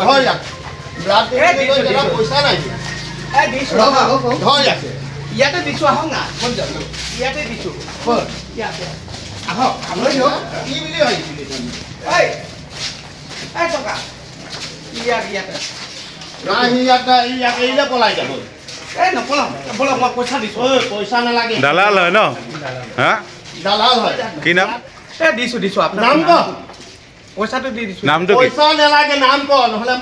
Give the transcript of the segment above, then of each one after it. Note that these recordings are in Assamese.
হয় ব্লাড পইচা নাই হয় আছে ইয়াতে দিছো আহক না ইয়াতে দিছো ইয়াতে আহক কি বুলি ভাবিছিলি এই টকা ইয়াতে ইয়াতে এইলে পলাই যাব এই নপলাম বলক মই পইচা দিছো পইচা নালাগে দালাল হয় ন হা দালাল হয় কি নাম এই দিছো আপনার নাম ক পইচাটো দি দিছো নামটো কি পইচা নালাগে নাম ক নহলে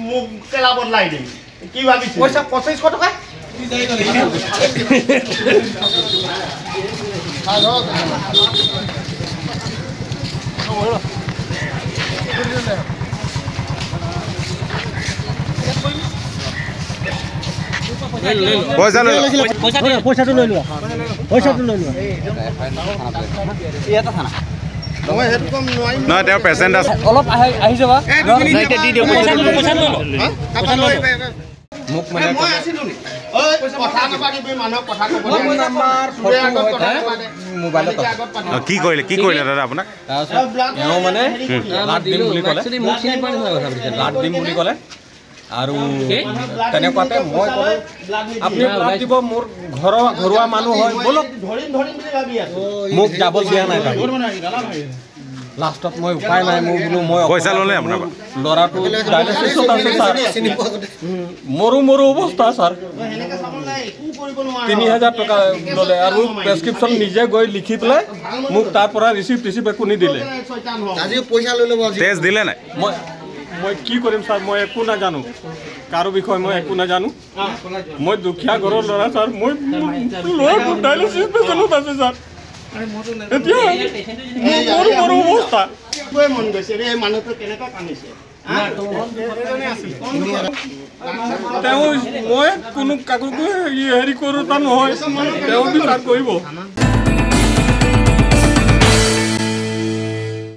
মোক কেলা বদলাই দিম কি ভাবিছ পইচা 2500 টকা পইচাটো লৈ লোৱা ইয়াতে থানা মই হেড কম নোৱাৰিম নহয় তেওঁ পেচেণ্ট আছে অলপ আহি যাবা দি দিও পইচা লৈ মোক মানে মই আছিলো নি ঐ কথা নাপাতিবি মানুহ কথা ক'ব নাম্বাৰ মোবাইলত কি কৰিলে দাদা আপোনাক এও মানে লাট দিম বুলি ক'লে মোক চিনি পাই নহয় কথা পাতিছে লাট দিম বুলি ক'লে আৰু তেনেকুৱাতে মই ক'লো আপুনি লাট দিব মোৰ ঘৰুৱা মানুহ হয় বলক ধৰিম বুলি ভাবি আছো মোক যাব দিয়া নাই লাষ্টত মই উপায় নাই মোৰ বোলো মই পইচা ল'লে আপোনাৰ ল'ৰাটো ডায়ালিচিছত আছে ছাৰ মৰু অৱস্থা ছাৰ হেনেকে চাব নাই একো কৰিব নোৱাৰা 3000 টকা ল'লে আৰু প্ৰেছক্ৰিপশ্যন নিজে গৈ লিখি পেলাই মোক তাৰ পৰা ৰিচিপ্ট একো নিদিলে আজি পইচা লৈ ল'ব টেষ্ট দিলে নাই মই কি কৰিম ছাৰ মই একো নাজানো কাৰো বিষয়ে মই একো নাজানো মই দুখীয়া ঘৰৰ ল'ৰা ছাৰ মই ল'ৰাটো ডায়ালিচিছ পেচেণ্টত আছে ছাৰ এতিয়া মোৰ অৱস্থা মন গৈছে ৰে মানুহটো কেনেকুৱা কান্দিছে তেওঁ মই কোনো কাকো হেৰি কৰোঁ তাৰ নহয় তেওঁ বিচাৰ কৰিব